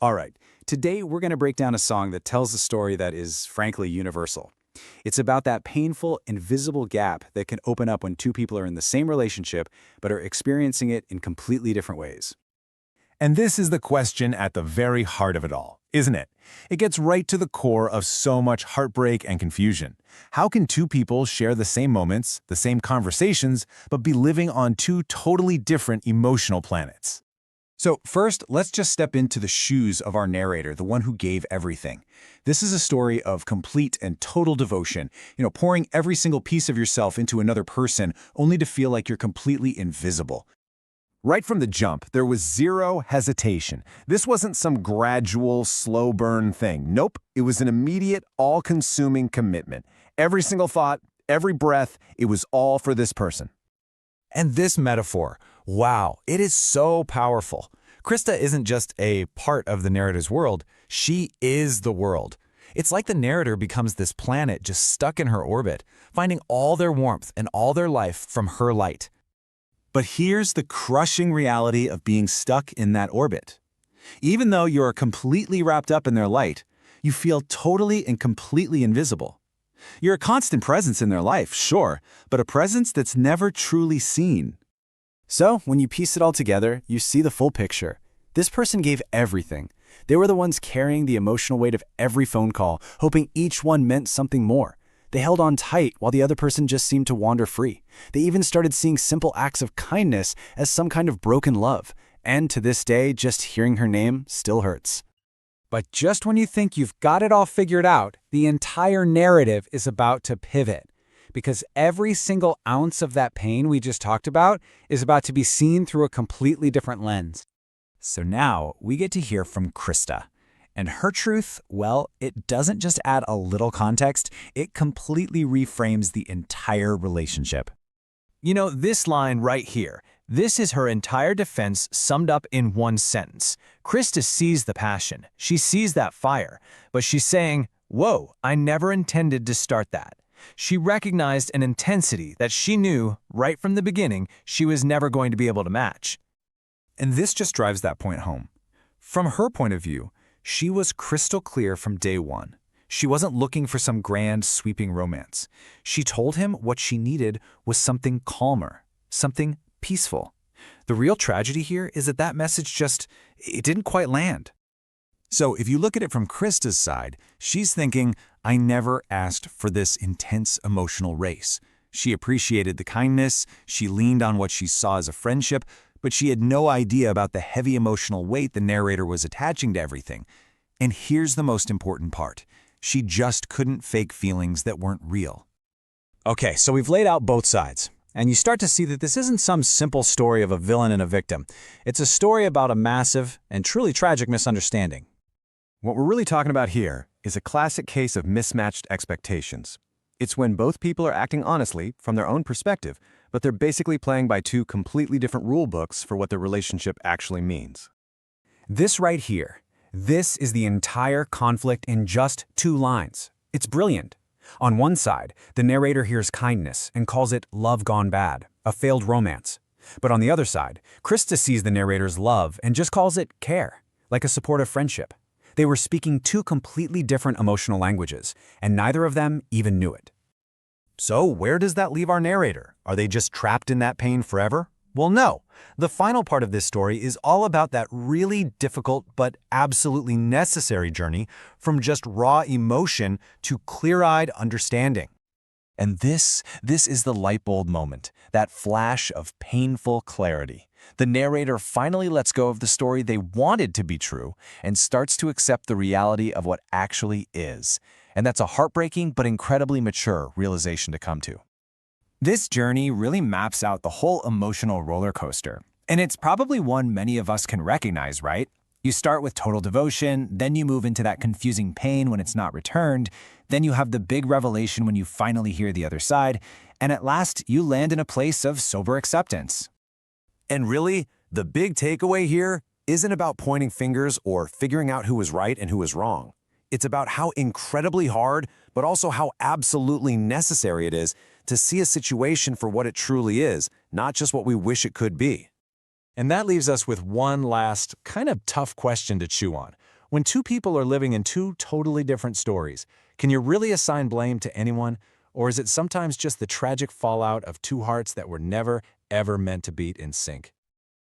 All right, today we're going to break down a song that tells a story that is, frankly, universal. It's about that painful, invisible gap that can open up when two people are in the same relationship but are experiencing it in completely different ways. And this is the question at the very heart of it all, isn't it? It gets right to the core of so much heartbreak and confusion. How can two people share the same moments, the same conversations, but be living on two totally different emotional planets? So first, let's just step into the shoes of our narrator, the one who gave everything. This is a story of complete and total devotion, pouring every single piece of yourself into another person only to feel like you're completely invisible. Right from the jump, there was zero hesitation. This wasn't some gradual, slow burn thing. Nope, it was an immediate, all-consuming commitment. Every single thought, every breath, it was all for this person. And this metaphor, wow, it is so powerful. Christa isn't just a part of the narrator's world, she is the world. It's like the narrator becomes this planet just stuck in her orbit, finding all their warmth and all their life from her light. But here's the crushing reality of being stuck in that orbit. Even though you're completely wrapped up in their light, you feel totally and completely invisible. You're a constant presence in their life, sure, but a presence that's never truly seen. So, when you piece it all together, you see the full picture. This person gave everything. They were the ones carrying the emotional weight of every phone call, hoping each one meant something more. They held on tight while the other person just seemed to wander free. They even started seeing simple acts of kindness as some kind of broken love. And to this day, just hearing her name still hurts. But just when you think you've got it all figured out, the entire narrative is about to pivot. Because every single ounce of that pain we just talked about is about to be seen through a completely different lens. So now we get to hear from Christa. And her truth, well, it doesn't just add a little context, it completely reframes the entire relationship. You know, this line right here, this is her entire defense summed up in one sentence. Christa sees the passion, she sees that fire, but she's saying, whoa, I never intended to start that. She recognized an intensity that she knew, right from the beginning, she was never going to be able to match. And this just drives that point home. From her point of view, she was crystal clear from day one. She wasn't looking for some grand, sweeping romance. She told him what she needed was something calmer, something peaceful. The real tragedy here is that message it didn't quite land. So if you look at it from Christa's side, she's thinking, I never asked for this intense emotional race. She appreciated the kindness, she leaned on what she saw as a friendship, but she had no idea about the heavy emotional weight the narrator was attaching to everything. And here's the most important part. She just couldn't fake feelings that weren't real. Okay, so we've laid out both sides. And you start to see that this isn't some simple story of a villain and a victim. It's a story about a massive and truly tragic misunderstanding. What we're really talking about here is a classic case of mismatched expectations. It's when both people are acting honestly from their own perspective, but they're basically playing by two completely different rule books for what their relationship actually means. This right here, this is the entire conflict in just 2 lines. It's brilliant. On one side, the narrator hears kindness and calls it love gone bad, a failed romance. But on the other side, Christa sees the narrator's love and just calls it care, like a supportive friendship. They were speaking 2 completely different emotional languages, and neither of them even knew it. So where does that leave our narrator? Are they just trapped in that pain forever? Well, no. The final part of this story is all about that really difficult but absolutely necessary journey from just raw emotion to clear-eyed understanding. And this is the light bulb moment, that flash of painful clarity. The narrator finally lets go of the story they wanted to be true and starts to accept the reality of what actually is. And that's a heartbreaking but incredibly mature realization to come to. This journey really maps out the whole emotional roller coaster. And it's probably one many of us can recognize, right? You start with total devotion, then you move into that confusing pain when it's not returned, then you have the big revelation when you finally hear the other side, and at last you land in a place of sober acceptance. And really, the big takeaway here isn't about pointing fingers or figuring out who was right and who was wrong. It's about how incredibly hard, but also how absolutely necessary it is to see a situation for what it truly is, not just what we wish it could be. And that leaves us with one last, kind of tough question to chew on. When two people are living in two totally different stories, can you really assign blame to anyone? Or is it sometimes just the tragic fallout of two hearts that were never, ever meant to beat in sync?